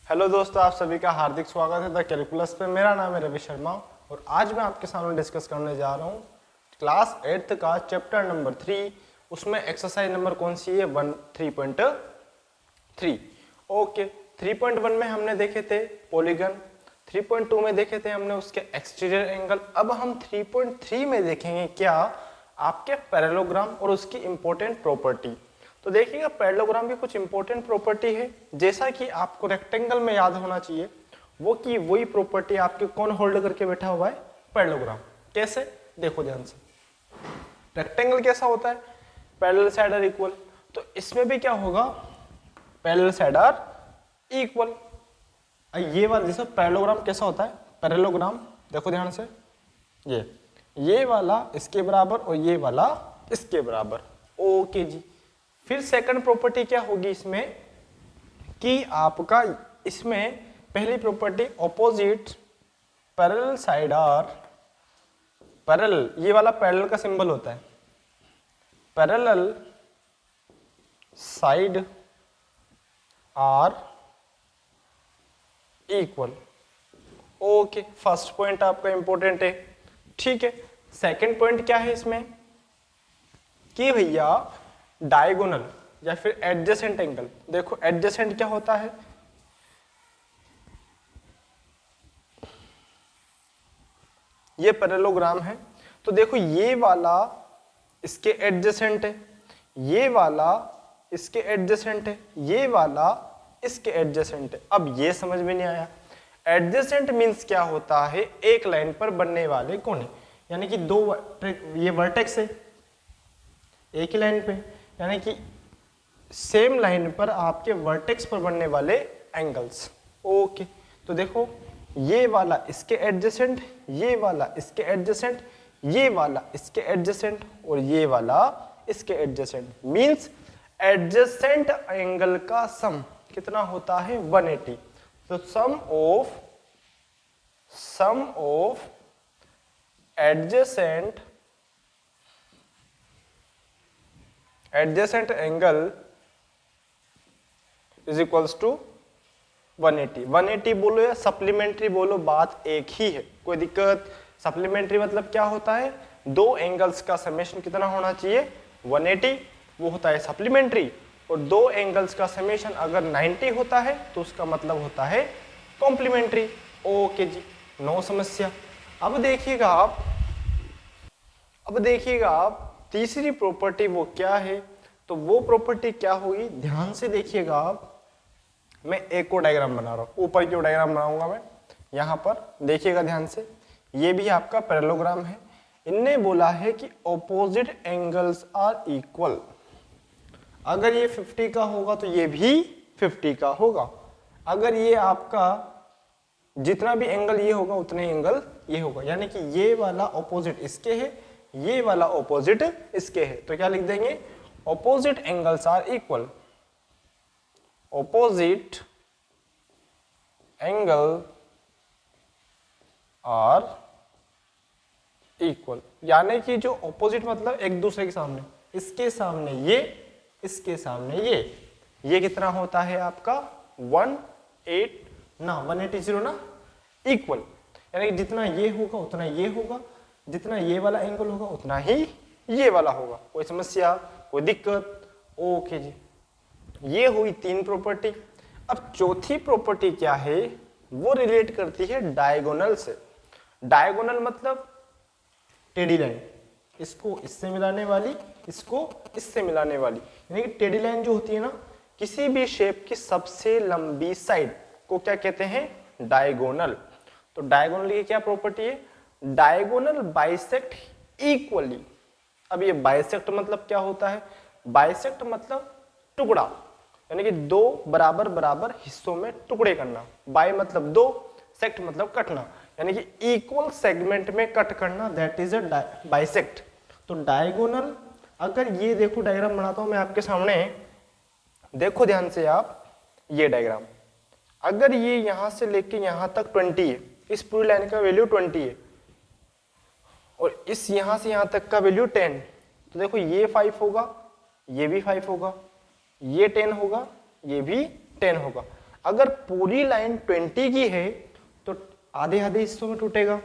Hello दोस्तों, आप सभी का हार्दिक स्वागत है द कैलकुलस पे। मेरा नाम है रवि शर्मा और आज मैं आपके सामने डिस्कस करने जा रहा हूँ क्लास 8th का चैप्टर नंबर 3। उसमें एक्सरसाइज नंबर कौन सी है? 3.3। ओके, 3.1 में हमने देखे थे पॉलीगन, 3.2 में देखे थे हमने उसके एक्सटीरियर एंगल। अब हम 3.3 में देखेंगे क्या आपके पैरेललोग्राम और उसकी इंपॉर्टेंट प्रॉपर्टी। तो देखिएगा, पैरेललोग्राम की कुछ इंपॉर्टेंट प्रॉपर्टी है, जैसा कि आपको रेक्टेंगल में याद होना चाहिए वो कि वही प्रॉपर्टी आपके कौन होल्ड करके बैठा हुआ है? पैरेललोग्राम। कैसे? देखो ध्यान से। रेक्टेंगल कैसा होता है? Parallel side are equal. तो इसमें भी क्या होगा? Parallel side are equal. ये वाला जैसे पैरेललोग्राम कैसा होता है? पैरेललोग्राम देखो ध्यान से, ये वाला इसके बराबर और ये वाला इसके बराबर। ओके जी। फिर सेकंड प्रॉपर्टी क्या होगी इसमें कि आपका इसमें पहली property opposite parallel side are parallel, ये वाला पैरेलल का सिंबल होता है, parallel side are equal. Okay, first point आपका इंपॉर्टेंट है, ठीक है। सेकंड पॉइंट क्या है इसमें कि भैया डायगोनल या फिर एडजेसेंट एंगल। देखो एडजेसेंट क्या होता है? ये पैरेललोग्राम है, तो देखो ये वाला इसके एडजेसेंट है, ये वाला इसके एडजेसेंट है, ये वाला इसके एडजेसेंट है। अब ये समझ में नहीं आया। एडजेसेंट मींस क्या होता है? एक लाइन पर बनने वाले कोने, यानी कि दो ये वर्टेक्स है एक ही लाइन पे, यानी कि सेम लाइन पर आपके वर्टेक्स पर बनने वाले एंगल्स। ओके, तो देखो ये वाला इसके एडजेसेंट, ये वाला इसके एडजेसेंट, ये वाला इसके एडजेसेंट और ये वाला इसके एडजेसेंट। मींस एडजेसेंट एंगल का सम कितना होता है? 180। तो sum of adjacent angle is equals to 180। 180 बोलो या सप्लीमेंट्री बोलो, बात एक ही है, कोई दिक्कत। सप्लीमेंट्री मतलब क्या होता है? दो एंगल्स का समेशन कितना होना चाहिए? 180, वो होता है सप्लीमेंट्री। और दो एंगल्स का समेशन अगर 90 होता है तो उसका मतलब होता है कॉम्प्लीमेंट्री। ओके जी, नो समस्या। अब देखिएगा आप तीसरी प्रॉपर्टी वो क्या है? तो वो प्रॉपर्टी क्या होगी? ध्यान से देखिएगा आप। मैं एक को डायग्राम बना रहा हूं, ऊपर की डायग्राम बनाऊंगा मैं। यहां पर देखिएगा ध्यान से, ये भी आपका पैरेललोग्राम है। इनने बोला है कि ऑपोजिट एंगल्स आर इक्वल। अगर ये 50 का होगा तो ये भी 50 का होगा। अगर ये आपका जितना भी एंगल ये होगा उतने एंगल ये होगा, यानी कि ये वाला ऑपोजिट इसके है, ये वाला ऑपोजिट इसके है। तो क्या लिख देंगे? Opposite angles are equal. Opposite angle are equal, यानी कि जो ऑपोजिट मतलब एक दूसरे के सामने, इसके सामने ये, इसके सामने ये कितना होता है आपका? 180 ना, इक्वल। यानी कि जितना ये होगा उतना ये होगा, जितना ये वाला एंगल होगा उतना ही ये वाला होगा। कोई समस्या, कोई दिक्कत? ओके जी, ये हुई तीन प्रॉपर्टी। अब चौथी प्रॉपर्टी क्या है? वो रिलेट करती है डायगोनल से। डायगोनल मतलब टेढ़ी लाइन, इसको इससे मिलाने वाली, इसको इससे मिलाने वाली। यानी कि टेढ़ी लाइन जो होती है ना, किसी भी शेप की सबसे लंबी साइड को क्या कहते हैं? डायगोनल। तो डायगोनल की क्या प्रॉपर्टी है? Diagonal bisect equally. अब ये बाइसेक्ट मतलब क्या होता है? बाइसेक्ट मतलब टुकड़ा, यानी कि दो बराबर बराबर हिस्सों में टुकड़े करना। बाय मतलब दो, सेक्ट मतलब कटना, यानी कि इक्वल सेगमेंट में कट करना, दैट इज अ बाइसेक्ट। तो डायगोनल, अगर ये देखो डायग्राम बनाता हूं मैं आपके सामने, देखो ध्यान से आप ये डायग्राम। अगर ये यहां से लेके यहां तक 20 है, इस पूरी लाइन का वैल्यू 20 है, और इस यहां से यहां तक का वैल्यू 10, तो देखो ये 5 होगा, ये भी 5 होगा, ये 10 होगा, ये भी 10 होगा। अगर पूरी लाइन 20 की है तो आधे आधे हिस्सों में टूटेगा,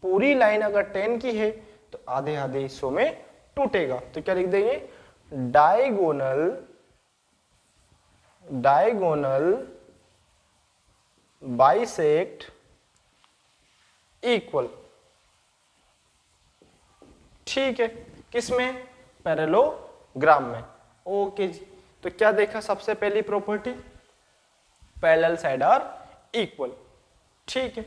पूरी लाइन अगर 10 की है तो आधे आधे हिस्सों में टूटेगा। तो क्या लिख देंगे, डायगोनल बाइसेक्ट इक्वल। ठीक है, किसमें, पैरेललोग्राम में। ओके जी, तो क्या देखा सबसे पहली property, parallel side are equal. ठीक है,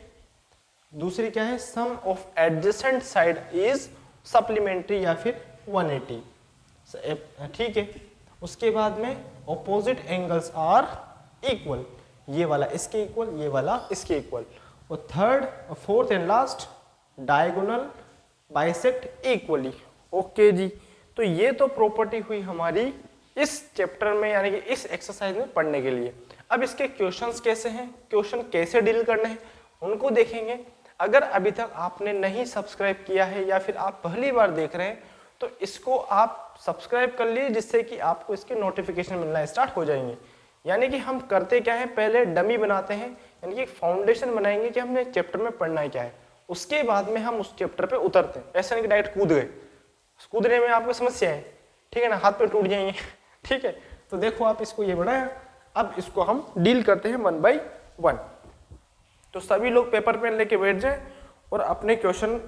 दूसरी क्या है, sum of adjacent side is supplementary या फिर 180। ठीक है, उसके बाद में ऑपोजिट एंगल्स आर इक्वल, ये वाला इसके इक्वल, ये वाला इसके इक्वल। और थर्ड और fourth and last, diagonal bisect equally. Okay जी, तो ये तो प्रॉपर्टी हुई हमारी इस चैप्टर में यानी कि इस एक्सरसाइज में पढ़ने के लिए। अब इसके क्वेश्चंस कैसे हैं, क्वेश्चन कैसे डील करने हैं, उनको देखेंगे। अगर अभी तक आपने नहीं सब्सक्राइब किया है या फिर आप पहली बार देख रहे हैं तो इसको आप सब्सक्राइब कर लीजिए, जिससे कि आपको इसके नोटिफिकेशन मिलना स्टार्ट हो जाएंगे। यानी कि हम करते क्या है, पहले डमी बनाते हैं, यानी कि एक फाउंडेशन बनाएंगे कि हमने चैप्टर में पढ़ना है क्या है, उसके बाद में हम उस चैप्टर पे उतरते हैं। ऐसा नहीं कि डायरेक्ट कूद गए, कूदने में आपको समस्या है, ठीक है ना, हाथ पे टूट जाएंगे। ठीक है, तो देखो आप इसको ये बढ़ाया, अब इसको हम डील करते हैं 1 by 1। तो सभी लोग पेपर पेन लेके बैठ जाए और अपने क्वेश्चन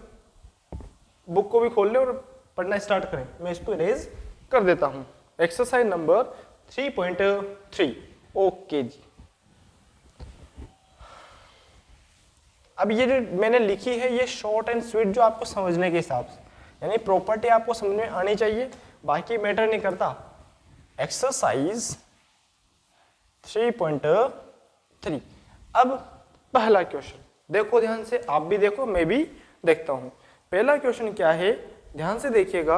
बुक को भी खोल ले और पढ़ना स्टार्ट करें। मैं इसको इरेज कर देता हूं। Exercise number 3.3। ओके जी, अब ये जो मैंने लिखी है ये शॉर्ट एंड स्वीट, जो आपको समझने के हिसाब से, यानी प्रॉपर्टी आपको समझ में आनी चाहिए, बाकी मैटर नहीं करता। एक्सरसाइज 3.3। अब पहला क्वेश्चन देखो ध्यान से, आप भी देखो मैं भी देखता हूं। पहला क्वेश्चन क्या है, ध्यान से देखिएगा।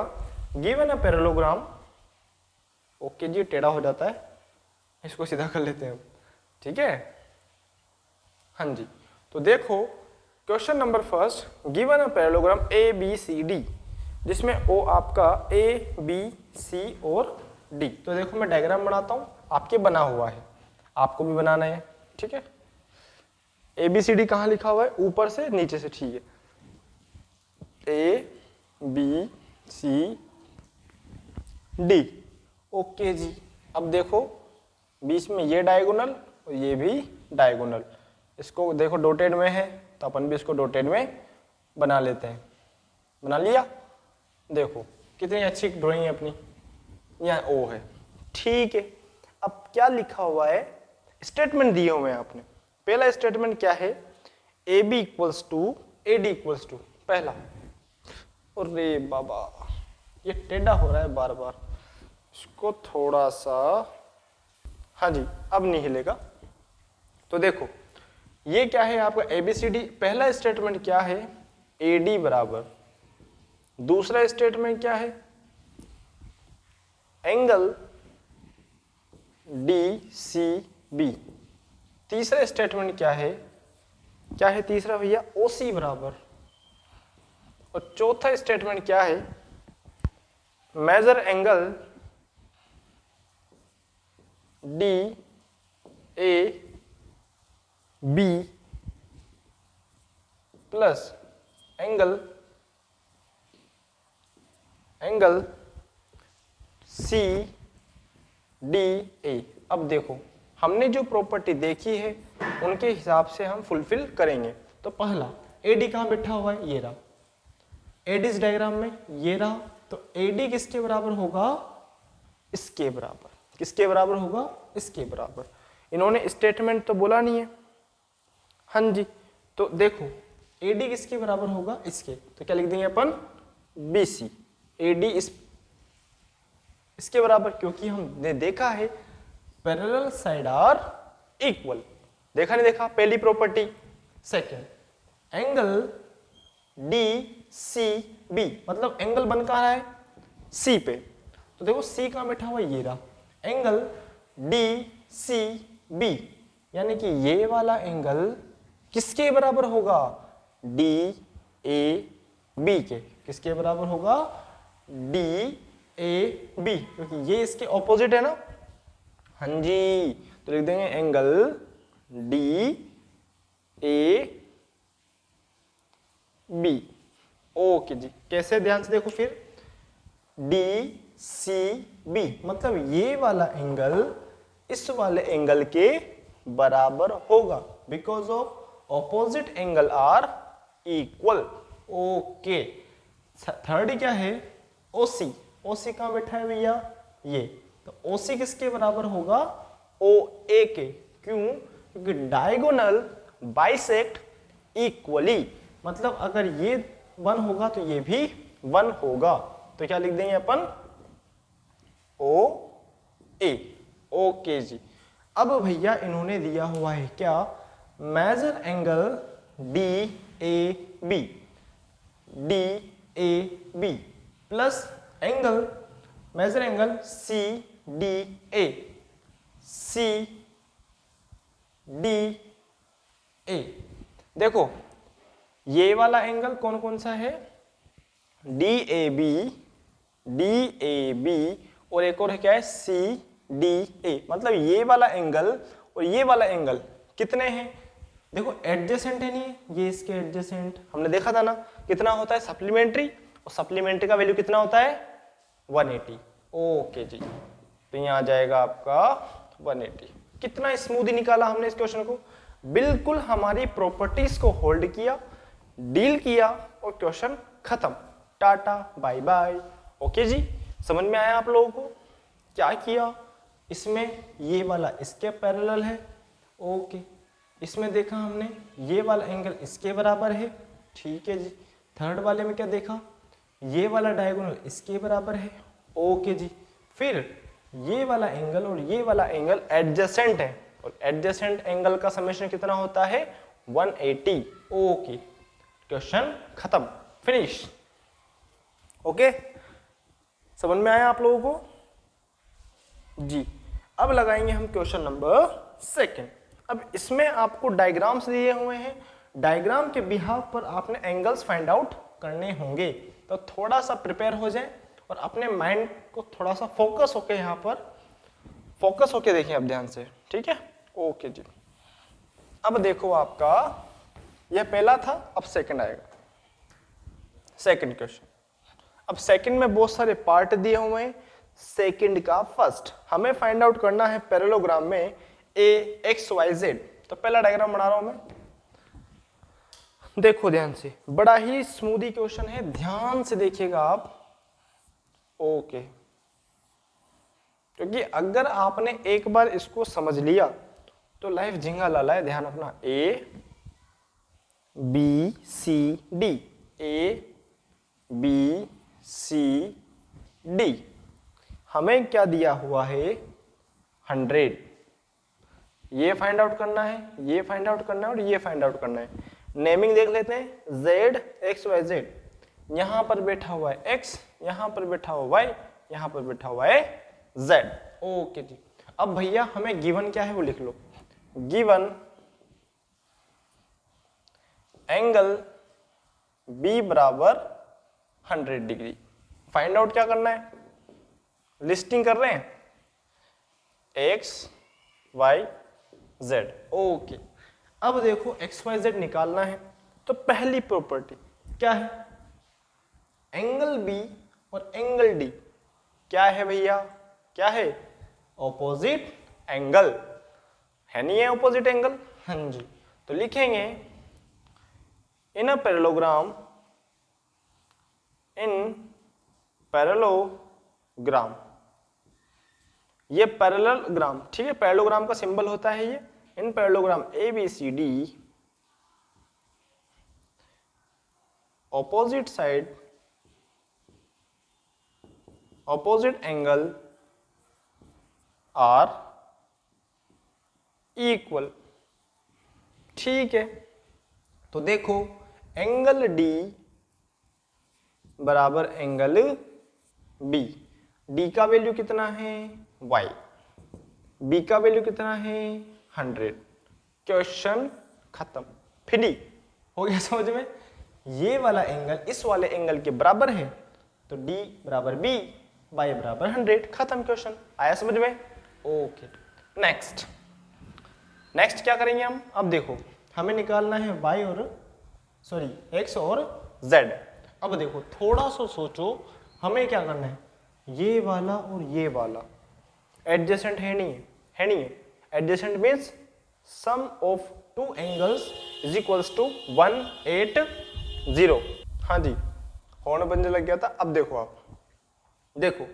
गिवन अ पैरेललोग्राम, ओके जी टेढ़ा हो जाता है, इसको सीधा कर लेते हैं, ठीक है। हाँ जी, तो देखो question number first, given a parallelogram A B C D, जिसमें ओ आपका ए बी सी और डी। तो देखो मैं डायग्राम बनाता हूं, आपके बना हुआ है, आपको भी बनाना है, ठीक है। ए बी सी डी कहाँ लिखा हुआ है, ऊपर से नीचे से, ठीक है, A B C D. Okay जी, अब देखो बीच में ये डायगोनल और ये भी डायगोनल, इसको देखो डॉटेड में है तो अपन भी इसको डॉटेड में बना लेते हैं। बना लिया, देखो कितनी अच्छी ड्राइंग है अपनी, यहाँ ओ है, ठीक है। अब क्या लिखा हुआ है, स्टेटमेंट दिए हुए हैं आपने। पहला स्टेटमेंट क्या है, A B equals to A D equals to, पहला। और रे बाबा ये टेढ़ा हो रहा है बार बार, इसको थोड़ा सा, हाँ जी अब नहीं हिलेगा। तो देखो ये क्या है आपका एबीसीडी। पहला स्टेटमेंट क्या है, ए डी बराबर, दूसरा स्टेटमेंट क्या है, एंगल डी सी बी। तीसरा स्टेटमेंट क्या है तीसरा भैया, ओ सी बराबर। और चौथा स्टेटमेंट क्या है, major angle D A B plus angle C D A. अब देखो हमने जो प्रॉपर्टी देखी है उनके हिसाब से हम फुलफिल करेंगे। तो पहला एडी कहाँ बैठा हुआ है, ये रहा, एडी इस डायग्राम में ये रहा। तो एडी किसके बराबर होगा, इसके बराबर। किसके बराबर होगा, इसके बराबर। इन्होंने स्टेटमेंट तो बोला नहीं है, हाँ जी। तो देखो एडी किसके बराबर होगा, इसके। तो क्या लिख देंगे अपन, बीसी। एडी इसके बराबर, क्योंकि हमने देखा है पैरेलल साइड आर इक्वल। देखा नहीं देखा, पहली property. Second, angle D C B, मतलब एंगल बन कहाँ रहा है, सी पे। तो देखो सी कहाँ बैठा हुआ, ये रहा, एंगल डी सी बी, यानी कि ये वाला एंगल किसके बराबर होगा, डी ए बी के। किसके बराबर होगा, डी ए बी, क्योंकि ये इसके ऑपोजिट है ना, हाँ जी। तो लिख देंगे angle D A B. Okay जी, कैसे, ध्यान से देखो फिर, डी सी बी मतलब ये वाला एंगल इस वाले एंगल के बराबर होगा, because of opposite angle are equal. Okay, third क्या है, ओसी। ओसी कहां बैठा है भैया, ये, तो ओसी किसके बराबर होगा, ओ ए के। क्यों, क्योंकि डायगोनल बाइसेक्ट इक्वली, मतलब अगर ये 1 होगा तो ये भी 1 होगा, तो क्या लिख देंगे अपन, ओ ए। ओके जी, अब भैया इन्होंने दिया हुआ है क्या, major angle D A B, D A B plus angle, major angle C D A, C D A. देखो ये वाला एंगल कौन कौन सा है, D A B, D A B, और एक और है क्या है, सी डी ए। मतलब ये वाला एंगल और ये वाला एंगल कितने हैं, देखो एडजेसेंट है, नहीं ये इसके एडजेसेंट, हमने देखा था ना कितना होता है सप्लीमेंट्री, और सप्लीमेंट्री का वैल्यू कितना होता है 180। ओके जी, तो यहाँ आ जाएगा आपका 180। कितना स्मूदी निकाला हमने इस क्वेश्चन को, बिल्कुल हमारी प्रॉपर्टीज को होल्ड किया, डील किया और क्वेश्चन खत्म, टाटा बाय बाय। ओके जी, समझ में आया आप लोगों को, क्या किया इसमें, ये वाला इसके पैरेलल है, ओके, इसमें देखा हमने ये वाला एंगल इसके बराबर है, ठीक है जी। थर्ड वाले में क्या देखा, ये वाला डायगोनल इसके बराबर है, ओके जी। फिर ये वाला एंगल और ये वाला एंगल एडजेसेंट है, और एडजेसेंट एंगल का समेशन कितना होता है 180। ओके, क्वेश्चन खत्म, फिनिश। ओके, समझ में आया आप लोगों को जी। अब लगाएंगे हम क्वेश्चन नंबर 2। अब इसमें आपको डायग्राम्स दिए हुए हैं, डायग्राम के बिहाफ पर आपने एंगल्स फाइंड आउट करने होंगे, तो थोड़ा सा प्रिपेयर हो जाए और अपने माइंड को थोड़ा सा फोकस होके यहाँ पर फोकस होके देखिए आप ध्यान से, ठीक है। ओके जी, अब देखो आपका यह पहला था, अब सेकंड आएगा, सेकंड क्वेश्चन। अब सेकंड में बहुत सारे पार्ट दिए हुए हैं, सेकंड का फर्स्ट हमें फाइंड आउट करना है पैरेललोग्राम में ए एक्स वाई जेड। तो पहला डायग्राम बना रहा हूं मैं, देखो ध्यान से, बड़ा ही स्मूदी क्वेश्चन है, ध्यान से देखिएगा आप। ओके, क्योंकि अगर आपने एक बार इसको समझ लिया तो लाइफ झिंगा लाला है, ध्यान रखना। A B C D, A B C D, हमें क्या दिया हुआ है 100, ये फाइंड आउट करना है, ये फाइंड आउट करना है और ये फाइंड आउट करना है। नेमिंग देख लेते हैं, z एक्स वाई जेड, यहां पर बैठा हुआ है x, यहां पर बैठा हुआ y, यहां पर बैठा हुआ है z। ओके जी, अब भैया हमें गिवन क्या है वो लिख लो, गिवन एंगल b बराबर 100 डिग्री। फाइंड आउट क्या करना है, लिस्टिंग कर रहे हैं x y z। ओके, अब देखो x y z निकालना है, तो पहली प्रॉपर्टी क्या है, एंगल b और एंगल d क्या है भैया, क्या है, ऑपोजिट एंगल है, नहीं है ऑपोजिट एंगल, हाँ जी। तो लिखेंगे in a parallelogram, in parallelogram, ये पैरेललोग्राम, ठीक है, पैरेललोग्राम का सिंबल होता है ये, in parallelogram A B C D, opposite side, opposite angle are equal, ठीक है। तो देखो एंगल डी बराबर एंगल बी, डी का वैल्यू कितना है y, बी का वैल्यू कितना है 100। क्वेश्चन खत्म, फ्री हो गया समझ में। ये वाला एंगल इस वाले एंगल के बराबर है, तो d बराबर b, y बराबर 100, खत्म क्वेश्चन। आया समझ में। ओके, नेक्स्ट नेक्स्ट क्या करेंगे हम, अब देखो हमें निकालना है y और x और z। अब देखो थोड़ा सा सोचो, हमें क्या करना है, ये वाला और ये वाला एडजेसेंट है नहीं है, है नहीं है। Adjacent means sum of two angles is equals to 180। हाँ जी, हॉर्न बजने लग गया था। अब देखो आप, देखो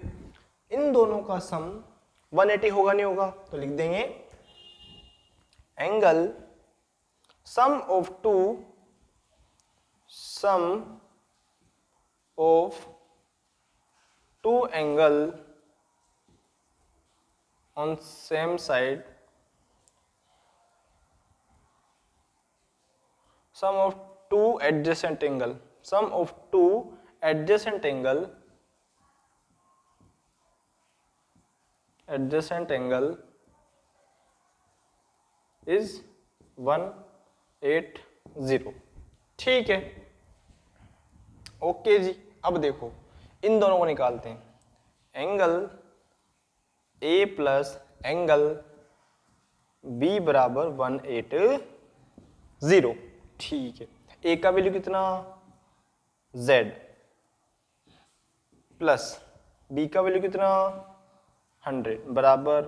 इन दोनों का सम 180 होगा नहीं होगा, तो लिख देंगे angle sum of two angle on same side, sum of two adjacent angle is 180। ठीक है, ओके जी। अब देखो इन दोनों को निकालते हैं, angle A plus angle B बराबर 180। ठीक है, A का वैल्यू कितना Z प्लस B का वैल्यू कितना 100 बराबर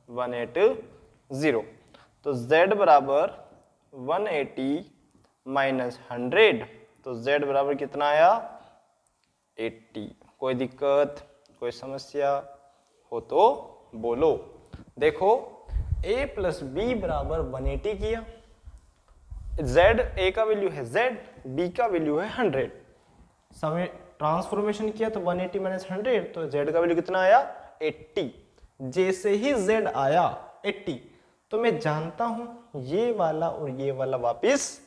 180। तो Z बराबर 180 माइनस 100, तो Z बराबर कितना आया 80। कोई दिक्कत, कोई समस्या हो तो बोलो। देखो A प्लस बी बराबर 180 किया, Z A का वैल्यू है Z, B का वैल्यू है 100, समय ट्रांसफॉर्मेशन किया तो 180 माइनस 100, तो Z का वैल्यू कितना आया 80। जैसे ही Z आया 80, तो मैं जानता हूं ये वाला और ये वाला वापिस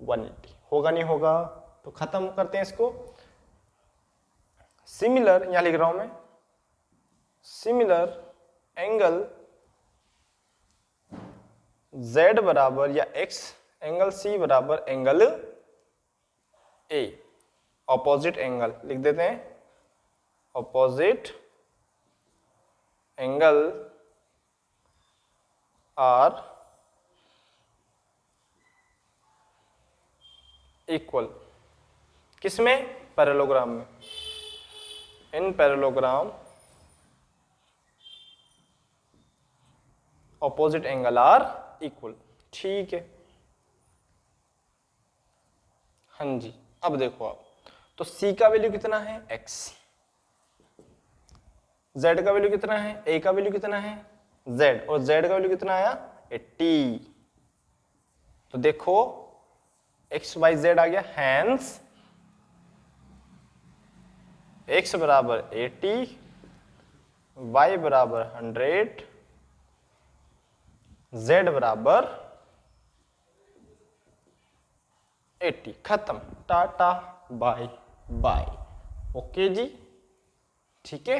180 होगा नहीं होगा, तो खत्म करते हैं इसको। सिमिलर यहां लिख रहा हूं मैं, सिमिलर एंगल Z बराबर या X एंगल C बराबर एंगल A, ऑपोजिट एंगल लिख देते हैं, ऑपोजिट एंगल आर इक्वल, किसमें, पैरेललोग्राम में, in parallelogram opposite angle are equal. ठीक है, हाँ जी। अब देखो आप, तो C का वैल्यू कितना है X, Z का वैल्यू कितना है, A का वैल्यू कितना है Z, और Z का वैल्यू कितना आया 80। तो देखो X बाई Z आ गया, हैंस X बराबर 80, Y बराबर 100, Z बराबर 80। खत्म, टाटा बाय बाय। ओके जी, ठीक है।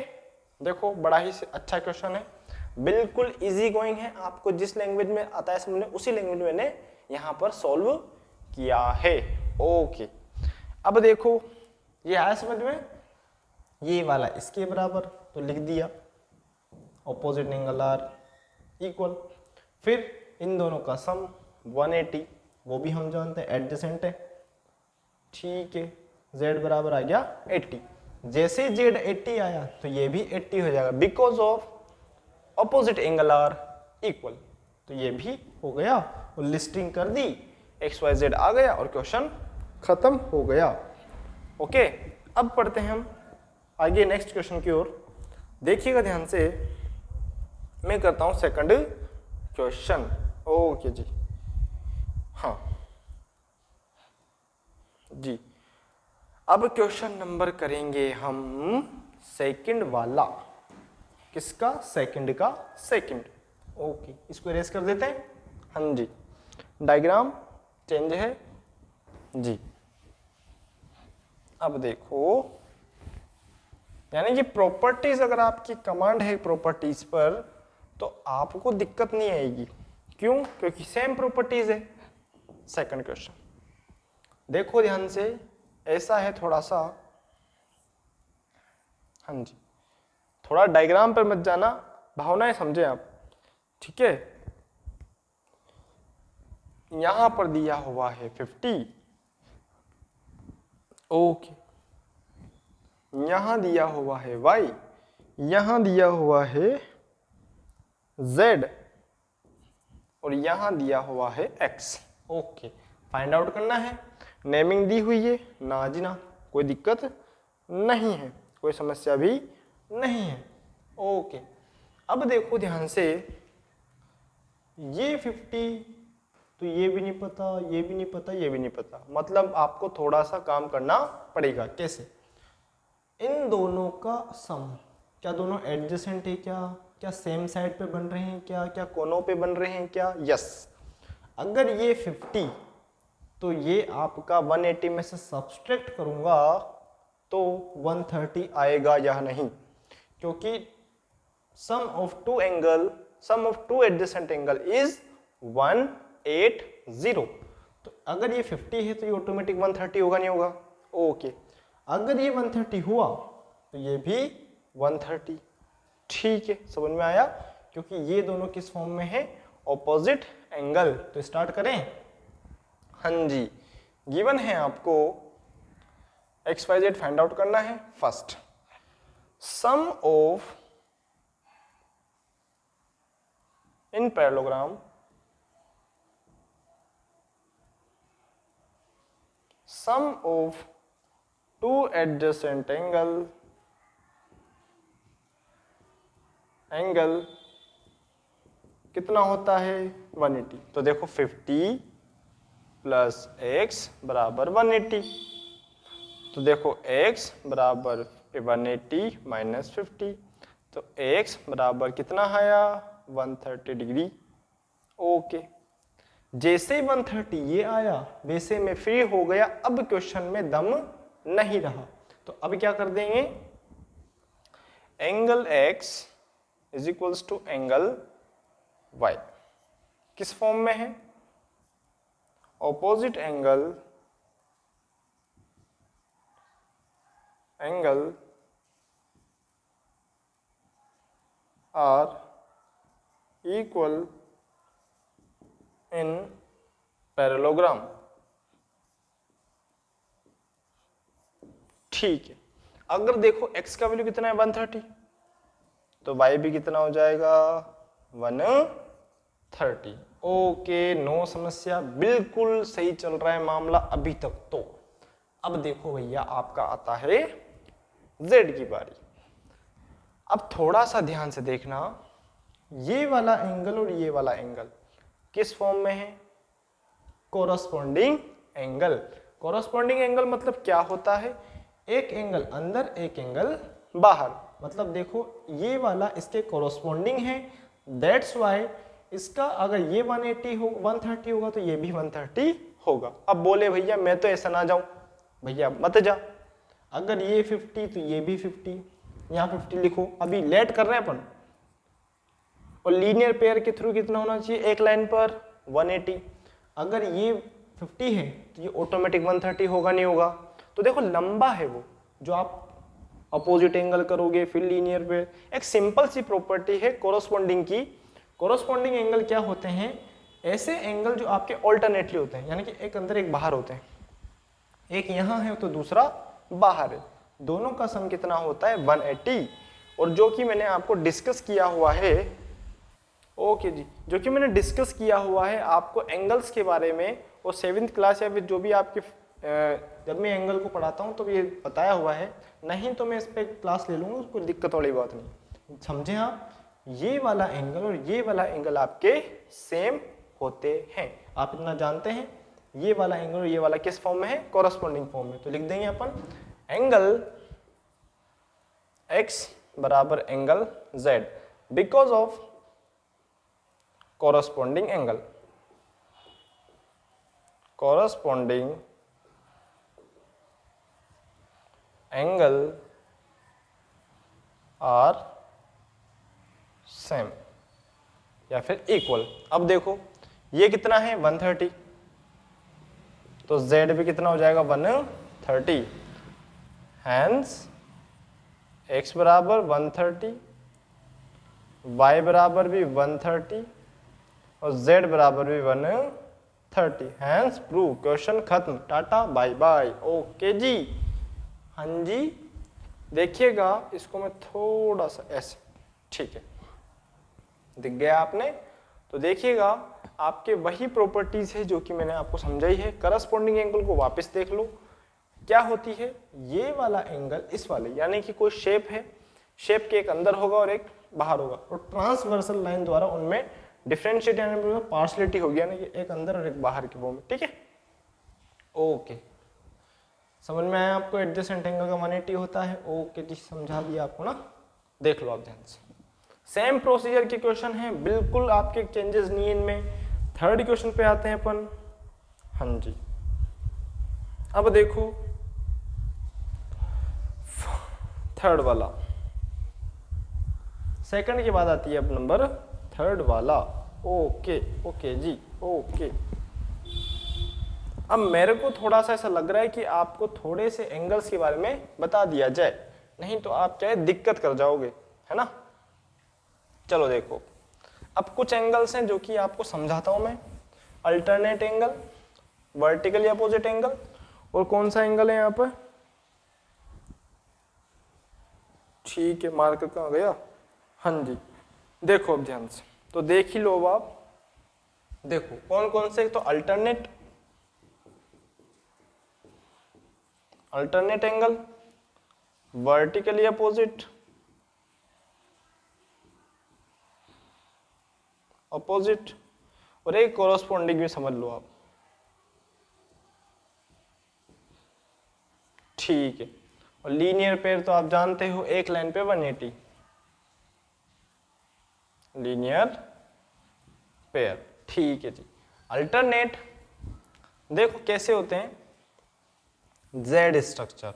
देखो बड़ा ही अच्छा क्वेश्चन है, बिल्कुल इजी गोइंग है, आपको जिस लैंग्वेज में आता है समझने उसी लैंग्वेज में मैंने यहां पर सॉल्व किया है। ओके, अब देखो ये आया समझ में, ये वाला इसके बराबर तो लिख दिया, ऑपोजिट एंगल आर इक्वल, फिर इन दोनों का सम 180, वो भी हम जानते हैं एडजेसेंट है। ठीक है, Z बराबर आ गया 80, जैसे Z 80 आया तो ये भी 80 हो जाएगा, because of opposite angle are equal, तो ये भी हो गया, और लिस्टिंग कर दी, XYZ आ गया और क्वेश्चन खत्म हो गया। ओके, अब पढ़ते हैं हम आगे नेक्स्ट क्वेश्चन की ओर। देखिएगा ध्यान से, मैं करता हूं सेकंड क्वेश्चन। ओके जी, हाँ जी। अब क्वेश्चन नंबर करेंगे हम सेकंड वाला, किसका, सेकंड का सेकंड। ओके, इसको इरेज कर देते हैं। हाँ जी, डायग्राम चेंज है जी। अब देखो, यानी कि प्रॉपर्टीज, अगर आपकी कमांड है प्रॉपर्टीज पर तो आपको दिक्कत नहीं आएगी। क्यों? क्योंकि सेम प्रॉपर्टीज है। सेकंड क्वेश्चन देखो ध्यान से, ऐसा है थोड़ा सा, हाँ जी, थोड़ा डायग्राम पर मत जाना, भावनाएं समझें आप, ठीक है। यहां पर दिया हुआ है 50, ओके, यहां दिया हुआ है y, यहां दिया हुआ है z और यहां दिया हुआ है x। ओके, फाइंड आउट करना है। नेमिंग दी हुई है, ना जी ना, कोई दिक्कत नहीं है, कोई समस्या भी नहीं है। ओके, अब देखो ध्यान से, ये 50 तो ये भी नहीं पता, ये भी नहीं पता, ये भी नहीं पता, मतलब आपको थोड़ा सा काम करना पड़ेगा। कैसे? इन दोनों का सम, क्या दोनों एडजेसेंट है, क्या सेम साइड पे बन रहे हैं, क्या कोनों पे बन रहे हैं क्या? यस। अगर ये 50 तो ये आपका 180 में से सब्सट्रैक्ट करूंगा तो 130 आएगा या नहीं, क्योंकि sum of two adjacent angle is 180। तो अगर ये 50 है तो ये ऑटोमेटिक 130 होगा, नहीं होगा? ओके, अगर ये 130 हुआ तो ये भी 130। ठीक है, समझ में आया? क्योंकि ये दोनों किस फॉर्म में है? Opposite angle. तो स्टार्ट करें। हाँ जी, गिवन है आपको XYZ फाइंड आउट करना है। First, sum of in parallelogram sum of two adjacent angle कितना होता है? 180। तो देखो 50 प्लस x बराबर 180, तो देखो x बराबर 180 माइनस 50, तो x बराबर कितना आया? 130 डिग्री। ओके, जैसे ही 130 ये आया वैसे मैं फ्री हो गया, अब क्वेश्चन में दम नहीं रहा। तो अब क्या कर देंगे? Angle x is equals to angle y किस फॉर्म में है? Opposite angle are equal in parallelogram. ठीक है, अगर देखो x का वैल्यू कितना है? 130, तो y भी कितना हो जाएगा? 130। ओके, नो समस्या, बिल्कुल सही चल रहा है मामला अभी तक। तो अब देखो भैया, आपका आता है z की बारी। अब थोड़ा सा ध्यान से देखना, ये वाला एंगल और ये वाला एंगल किस फॉर्म में है? Corresponding angle. कोरस्पॉन्डिंग एंगल मतलब क्या होता है? एक एंगल अंदर, एक एंगल बाहर। मतलब देखो, ये वाला इसके कोरस्पॉन्डिंग है, दैट्स वाई इसका अगर ये 180 हो 130 होगा तो ये भी 130 होगा। अब बोले भैया मैं तो ऐसा ना जाऊं, भैया मत जा, अगर ये 50 तो ये भी 50, यहाँ 50 लिखो। अभी लेट कर रहे हैं अपन, और लीनियर पेयर के थ्रू कितना होना चाहिए? एक लाइन पर 180। अगर ये 50 है तो ये ऑटोमेटिक 130 होगा, नहीं होगा? तो देखो लंबा है वो, जो आप अपोजिट एंगल करोगे फिर लीनियर पेयर। एक सिंपल सी प्रॉपर्टी है कोरस्पॉन्डिंग की। कोरस्पॉन्डिंग एंगल क्या होते हैं? ऐसे एंगल जो आपके ऑल्टरनेटली होते हैं, यानी कि एक अंदर एक बाहर होते हैं। एक यहाँ है तो दूसरा बाहर है, दोनों का सम कितना होता है? 180। और जो कि मैंने आपको डिस्कस किया हुआ है, ओके जी, जो कि मैंने डिस्कस किया हुआ है आपको एंगल्स के बारे में, और 7th क्लास या फिर जो भी आपके जब मैं एंगल को पढ़ाता हूँ तो ये बताया हुआ है। नहीं तो मैं इस पर क्लास ले लूँगा, कोई दिक्कत वाली बात नहीं। समझे आप? ये वाला एंगल और ये वाला एंगल आपके सेम होते हैं, आप इतना जानते हैं। ये वाला एंगल और ये वाला किस फॉर्म में है? कोरस्पॉन्डिंग फॉर्म में। तो लिख देंगे अपन एंगल x बराबर angle z because of corresponding angle are same या फिर इक्वल। अब देखो ये कितना है? 130, तो z भी कितना हो जाएगा? 130। हैंस x बराबर 130, y बराबर भी 130 और z बराबर भी 130। 30। हैंस प्रूव, क्वेश्चन खत्म, टाटा बाय बाय। ओके जी, हाँ जी। देखिएगा इसको मैं थोड़ा सा ऐसे, ठीक है, दिख गया आपने? तो देखिएगा आपके वही प्रॉपर्टीज है जो कि मैंने आपको समझाई है। करस्पॉन्डिंग एंगल को वापस देख लो, क्या होती है? ये वाला एंगल इस वाले, यानी कि कोई शेप है, शेप के एक अंदर होगा और एक बाहर होगा, और ट्रांसवर्सल लाइन द्वारा उनमें डिफरेंशिएट यानी पार्शलिटी होगी, यानी कि एक अंदर और एक बाहर की वो में, ठीक है? ओके, समझ में आया आपको? एडजेसेंट एंगल का 180 होता है। ओके जी, समझा दिया आपको ना, देख लो आप ध्यान से। सेम प्रोसीजर के क्वेश्चन है, बिल्कुल आपके चेंजेस नहीं है इनमें। थर्ड क्वेश्चन पे आते हैं अपन। हाँ जी, अब देखो थर्ड वाला, सेकंड के बाद आती है अब नंबर थर्ड वाला। ओके ओके जी, ओके। अब मेरे को थोड़ा सा ऐसा लग रहा है कि आपको थोड़े से एंगल्स के बारे में बता दिया जाए, नहीं तो आप चाहे दिक्कत कर जाओगे, है ना? चलो देखो, अब कुछ एंगल्स हैं जो कि आपको समझाता हूं मैं। Alternate angle, vertically opposite angle, और कौन सा एंगल है यहाँ पर? ठीक है, मार्कर कहाँ गया? हाँ जी, देखो अब ध्यान से, तो देख ही लो अब आप। देखो कौन कौन से, तो अल्टरनेट एंगल, वर्टिकली अपोजिट, और एक कोरस्पॉन्डिंग भी समझ लो आप। ठीक है, और लीनियर पेयर तो आप जानते हो, एक लाइन पे 180 लीनियर पेयर। ठीक है जी। अल्टरनेट देखो कैसे होते हैं, जेड स्ट्रक्चर,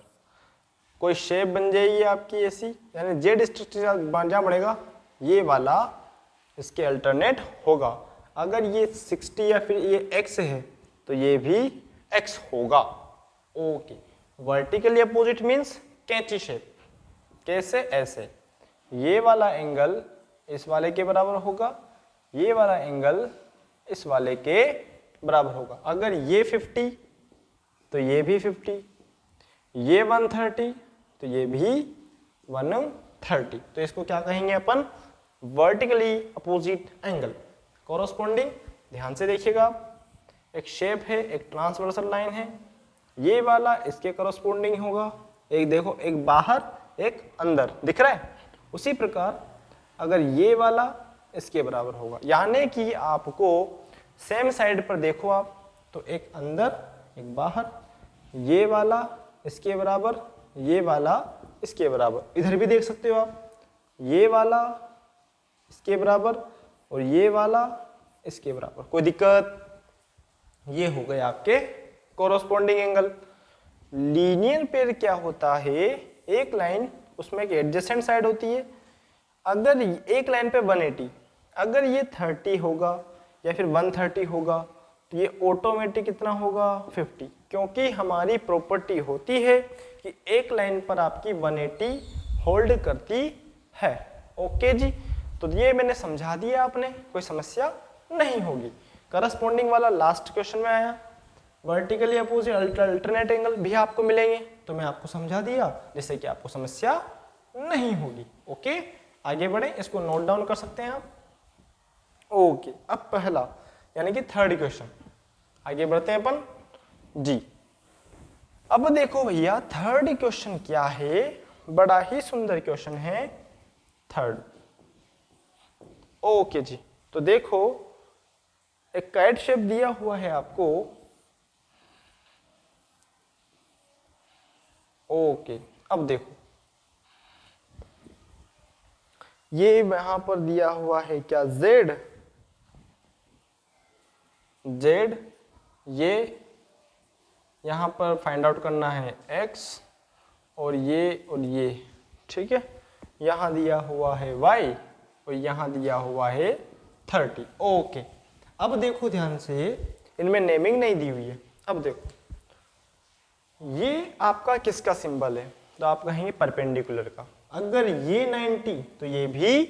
कोई शेप बन जाएगी आपकी ऐसी, यानी जेड स्ट्रक्चर जहां बनेगा ये वाला इसके अल्टरनेट होगा। अगर ये 60 या फिर ये x है तो ये भी x होगा। ओके, वर्टिकली अपोजिट मीन्स कैंची शेप, कैसे? ऐसे, ये वाला एंगल इस वाले के बराबर होगा, ये वाला एंगल इस वाले के बराबर होगा। अगर ये 50 तो ये भी 50, ये 130 तो ये भी 130, तो इसको क्या कहेंगे अपन? Vertically opposite angle. कोरोस्पोंडिंग, ध्यान से देखिएगा आप, एक शेप है, एक ट्रांसवर्सल लाइन है, ये वाला इसके कोरोस्पोंडिंग होगा, एक देखो, एक बाहर एक अंदर, दिख रहा है? उसी प्रकार अगर ये वाला इसके बराबर होगा, यानी कि आपको सेम साइड पर देखो आप, तो एक अंदर एक बाहर, ये वाला इसके बराबर, ये वाला इसके बराबर, इधर भी देख सकते हो आप, ये वाला इसके बराबर और ये वाला इसके बराबर, कोई दिक्कत? ये हो गए आपके कोरोस्पोंडिंग एंगल। लीनियर पेयर क्या होता है? एक लाइन, उसमें एक एडजेसेंट साइड होती है। अगर एक लाइन पे 180, अगर ये 30 होगा या फिर 130 होगा तो ये ऑटोमेटिक कितना होगा? 50, क्योंकि हमारी प्रॉपर्टी होती है कि एक लाइन पर आपकी 180 होल्ड करती है। ओके जी, तो ये मैंने समझा दिया, आपने कोई समस्या नहीं होगी। करस्पॉन्डिंग वाला लास्ट क्वेश्चन में आया, वर्टिकली अपोजिट अल्टरनेट एंगल भी आपको मिलेंगे, तो मैं आपको समझा दिया जिससे कि आपको समस्या नहीं होगी। ओके, आगे बढ़े, इसको नोट डाउन कर सकते हैं आप। ओके, अब पहला यानी कि थर्ड क्वेश्चन, आगे बढ़ते हैं अपन जी। अब देखो भैया, थर्ड क्वेश्चन क्या है? बड़ा ही सुंदर क्वेश्चन है थर्ड। ओके जी, तो देखो एक काइट शेप दिया हुआ है आपको। ओके, अब देखो ये यहां पर दिया हुआ है क्या? जेड, ये यहां पर फाइंड आउट करना है x, और ये, ठीक है? यहां दिया हुआ है y और यहां दिया हुआ है 30। ओके, अब देखो ध्यान से, इनमें नेमिंग नहीं दी हुई है। अब देखो ये आपका किसका सिंबल है? तो आप कहेंगे परपेंडिकुलर का। अगर ये 90 तो ये भी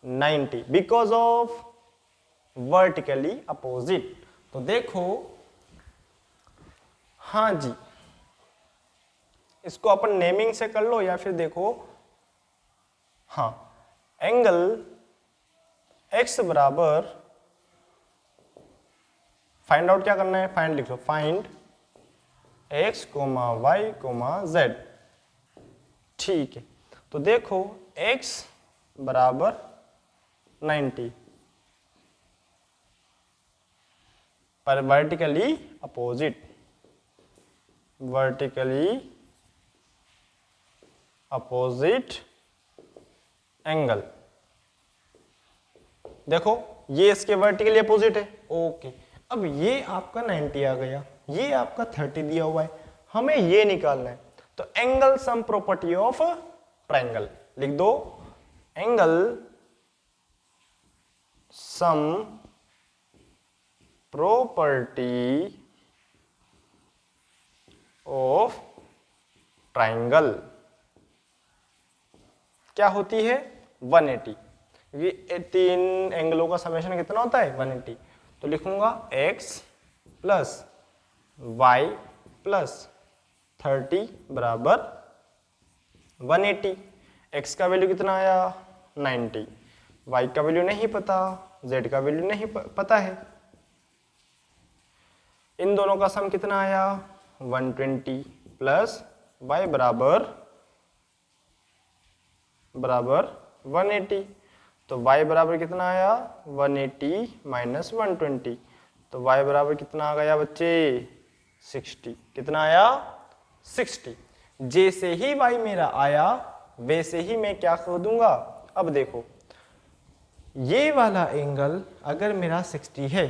90, बिकॉज ऑफ वर्टिकली अपोजिट। तो देखो, हाँ जी, इसको अपन नेमिंग से कर लो या फिर देखो, हाँ, एंगल x बराबर, फाइंड आउट क्या करना है, फाइंड लिख लो, फाइंड x, y, z। ठीक है, तो देखो x बराबर 90 पर वर्टिकली अपोजिट, एंगल। देखो ये इसके वर्टिकली अपोजिट है, ओके। अब ये आपका 90 आ गया, ये आपका 30 दिया हुआ है, हमें ये निकालना है। तो angle sum property of triangle लिख दो, angle sum property of triangle क्या होती है, 180। ये 3 एंगलों का समेशन कितना होता है, 180। तो लिखूंगा x प्लस वाई प्लस 30 बराबर 180। x का वैल्यू कितना आया, 90, y का वैल्यू नहीं पता, z का वैल्यू नहीं पता है। इन दोनों का सम कितना आया, 120 प्लस y बराबर 180। तो y बराबर कितना आया, 180 माइनस 120। तो y बराबर कितना आ गया बच्चे, 60। कितना आया, 60। जैसे ही y मेरा आया वैसे ही मैं क्या कर दूंगा, अब देखो ये वाला एंगल अगर मेरा 60 है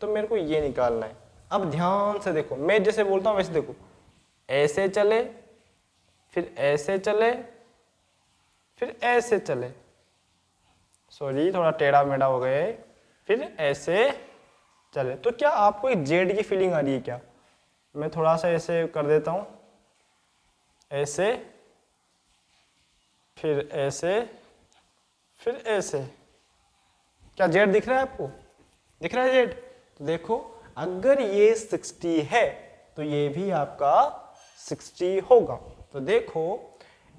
तो मेरे को ये निकालना है। अब ध्यान से देखो, मैं जैसे बोलता हूं वैसे देखो, ऐसे चले, फिर ऐसे चले, फिर ऐसे चले, सॉरी थोड़ा टेढ़ा मेढ़ा हो गए, फिर ऐसे चले। तो क्या आपको एक जेड की फीलिंग आ रही है क्या, मैं थोड़ा सा ऐसे कर देता हूं, ऐसे, फिर ऐसे, फिर ऐसे, क्या जेड दिख रहा है आपको, दिख रहा है जेड। तो देखो अगर ये 60 है तो ये भी आपका 60 होगा। तो देखो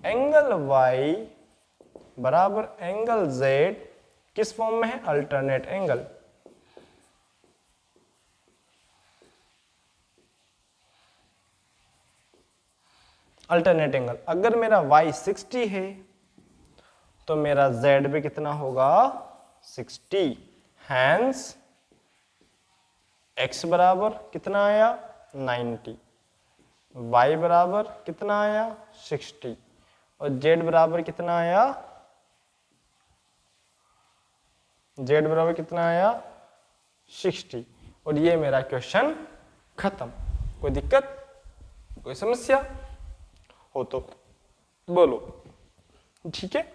एंगल y बराबर एंगल z किस फॉर्म में है, अल्टरनेट एंगल। अल्टरनेट एंगल, अगर मेरा y 60 है तो मेरा z भी कितना होगा, 60। हैंस x बराबर कितना आया, 90, y बराबर कितना आया, 60, और z बराबर कितना आया, z बराबर कितना आया, 60। और ये मेरा क्वेश्चन खत्म। कोई दिक्कत, कोई समस्या हो तो बोलो, ठीक है।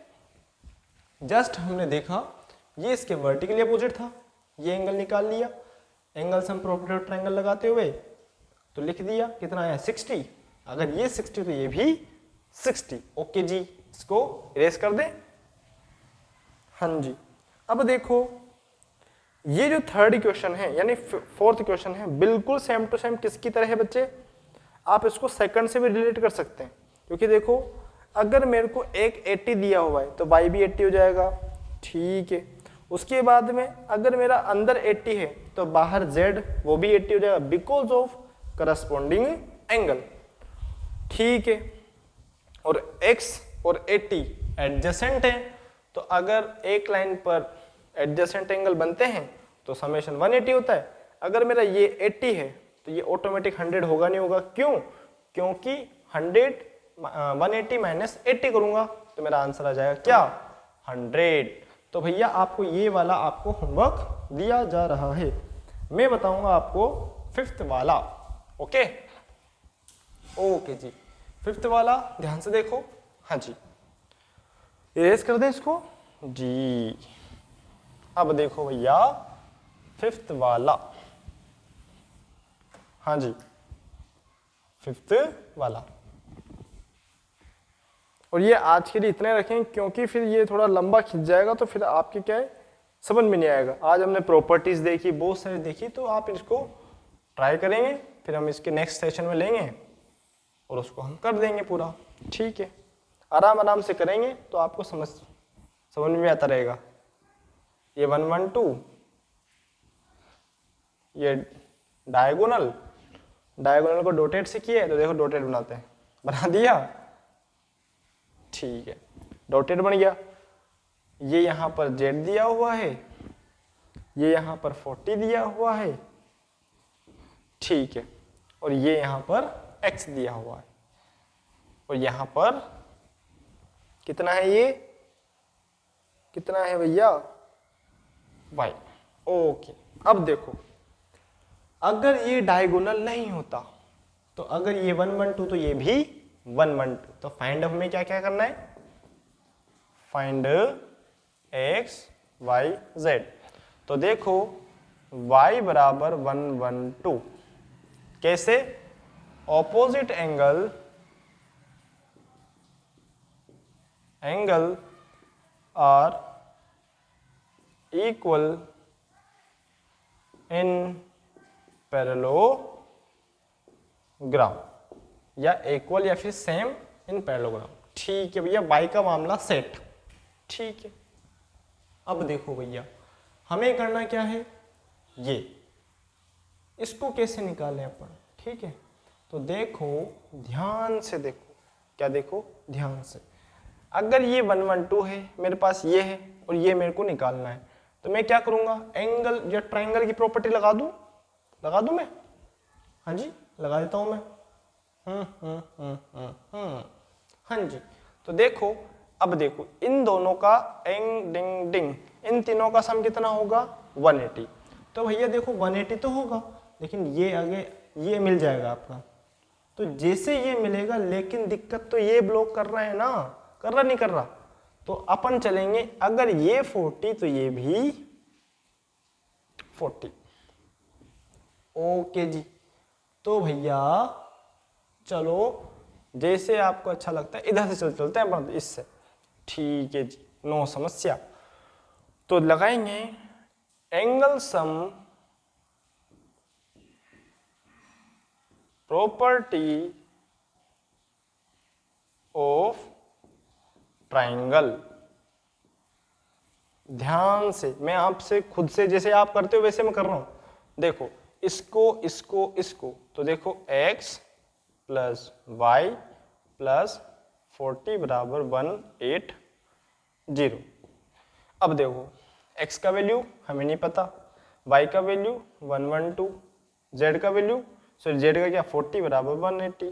जस्ट हमने देखा ये इसके वर्टिकली अपोजिट था, ये एंगल निकाल लिया, angle sum property of triangle लगाते हुए तो लिख दिया कितना आया, 60। अगर ये 60 तो ये भी 60। ओके जी, इसको इरेज कर दें, हाँ जी। अब देखो ये जो थर्ड इक्वेशन है यानी फोर्थ इक्वेशन है, बिल्कुल सेम टू सेम किसकी तरह है बच्चे, आप इसको सेकंड से भी रिलेट कर सकते हैं। क्योंकि देखो अगर मेरे को एक 80 दिया हुआ है तो y भी 80 हो जाएगा, ठीक है। उसके बाद में अगर मेरा अंदर 80 है तो बाहर z वो भी 80 हो जाएगा, बिकॉज ऑफ करस्पॉन्डिंग एंगल, ठीक है। और x और 80 एडजेसेंट है, तो अगर एक लाइन पर एडजेसेंट एंगल बनते हैं तो समेशन 180 होता है। अगर मेरा ये 80 है तो ये ऑटोमेटिक 100 होगा, नहीं होगा, क्यों, क्योंकि 180 माइनस 80 करूंगा तो मेरा आंसर आ जाएगा क्या, 100। तो भैया आपको ये वाला आपको होमवर्क दिया जा रहा है, मैं बताऊंगा आपको फिफ्थ वाला। ओके ओके जी, फिफ्थ वाला ध्यान से देखो, हाँ जी, इरेज कर दें इसको जी। अब देखो भैया फिफ्थ वाला, हाँ जी, फिफ्थ वाला। और ये आज के लिए इतने रखें क्योंकि फिर ये थोड़ा लंबा खिंच जाएगा तो फिर आपके क्या है, समझ में नहीं आएगा। आज हमने प्रॉपर्टीज देखी, बहुत सारी देखी, तो आप इसको ट्राई करेंगे, फिर हम इसके नेक्स्ट सेशन में लेंगे और उसको हम कर देंगे पूरा। ठीक है, आराम आराम से करेंगे तो आपको समझ में आता रहेगा। ये 1 1 2, ये डायगोनल को डॉटेड से किया है तो देखो डॉटेड बनाते हैं, बना दिया, ठीक है, डॉटेड बन गया। ये यहाँ पर z दिया हुआ है, ये यहाँ पर 40 दिया हुआ है, ठीक है, और ये यहाँ पर x दिया हुआ है, और यहाँ पर कितना है, ये कितना है भैया, y। ओके, अब देखो अगर ये डायगोनल नहीं होता तो अगर ये 1 1 2 तो ये भी 1 1 2, तो फाइंड हमें क्या क्या करना है, फाइंड x y z। तो देखो y बराबर 1 1 2, कैसे, opposite angle are equal in parallelogram, या इक्वल या फिर सेम इन पैरेललोग्राम। ठीक है भैया, y का मामला सेट, ठीक है। अब देखो भैया हमें करना क्या है, ये इसको कैसे निकालें अपन, ठीक है। तो देखो ध्यान से देखो, क्या देखो, ध्यान से, अगर ये 1 1 2 है, मेरे पास ये है और ये मेरे को निकालना है, तो मैं क्या करूंगा, एंगल या ट्रायंगल की प्रॉपर्टी लगा दूं मैं, हाँ जी लगा देता हूं मैं, हाँ जी। तो देखो अब देखो इन दोनों का एंग डिंग डिंग, इन तीनों का सम कितना होगा, 180। तो भैया देखो 180 तो होगा, लेकिन ये आगे ये मिल जाएगा आपका, तो जैसे ये मिलेगा, लेकिन दिक्कत तो ये ब्लॉक कर रहा है ना, कर रहा नहीं कर रहा, तो अपन चलेंगे, अगर ये 40 तो ये भी 40। ओके जी, तो भैया चलो जैसे आपको अच्छा लगता है इधर से चलते हैं अपन इससे, ठीक है जी, नो समस्या। तो लगाएंगे angle sum property of triangle. ध्यान से, मैं आपसे खुद से जैसे आप करते हो वैसे मैं कर रहा हूं, देखो इसको, तो देखो x प्लस y प्लस 40 बराबर 180। अब देखो x का वैल्यू हमें नहीं पता, y का वैल्यू 1 1 2, z का वैल्यू z का क्या 40 बराबर 180,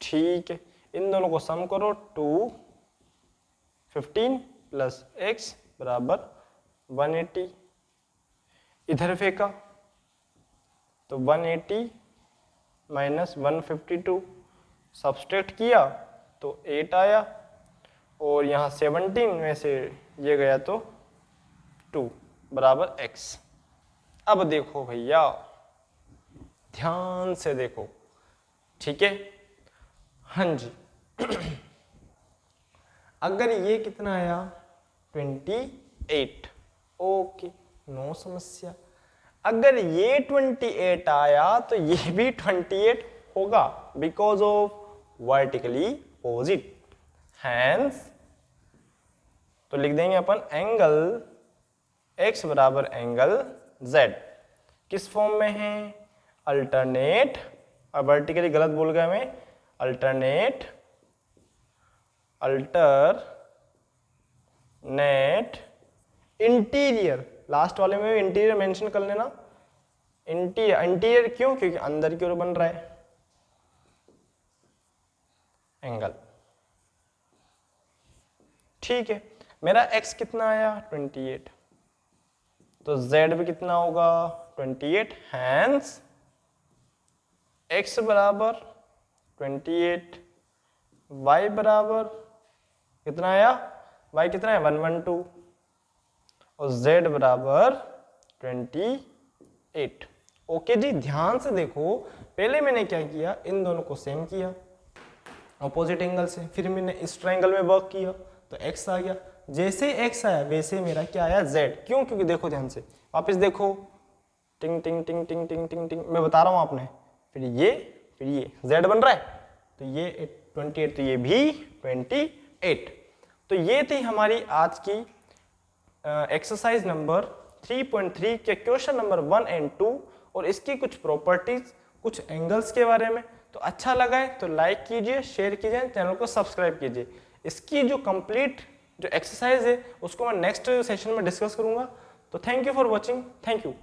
ठीक है। इन दोनों को सम करो, 215 प्लस x बराबर 180, इधर फेंका तो 180 माइनस 152, सब्सट्रैक्ट किया तो 8 आया, और यहाँ 17 में से ये गया तो 2 बराबर x। अब देखो भैया ध्यान से देखो, ठीक है, हाँ जी। अगर ये कितना आया 28, ओके नो समस्या। अगर ये 28 आया तो ये भी 28 होगा, because of vertically opposite, hence तो लिख देंगे अपन एंगल x बराबर एंगल z, किस फॉर्म में है, अल्टरनेट, और वर्टिकली गलत बोल गया मैं, अल्टरनेट इंटीरियर, लास्ट वाले में इंटीरियर मेंशन कर लेना, इंटीरियर क्यों, क्योंकि अंदर की ओर बन रहा है एंगल, ठीक है। मेरा x कितना आया 28, तो z भी कितना होगा 28, हैंस x बराबर 28, y बराबर कितना आया, y कितना है 112, और z बराबर 28। ओके जी, ध्यान से देखो, पहले मैंने क्या किया, इन दोनों को सेम किया अपोजिट एंगल से, फिर मैंने इस ट्रायंगल में वर्क किया तो x आ गया, जैसे x आया वैसे मेरा क्या आया z। क्यों? क्योंकि देखो ध्यान से, वापस देखो, टिंग टिंग टिंग टिंग टिंग टिंग टिंग, मैं बता रहा हूँ आपने, फिर ये z बन रहा है, तो ये 28, तो ये भी 28। तो ये थी हमारी आज की एक्सरसाइज नंबर 3.3 के क्वेश्चन नंबर 1 एंड 2 और इसकी कुछ प्रॉपर्टीज, कुछ एंगल्स के बारे में। तो अच्छा लगा है तो लाइक कीजिए, शेयर कीजिए, चैनल को सब्सक्राइब कीजिए। इसकी जो कंप्लीट जो एक्सरसाइज है उसको मैं नेक्स्ट सेशन में डिस्कस करूंगा। तो thank you for watching, thank you.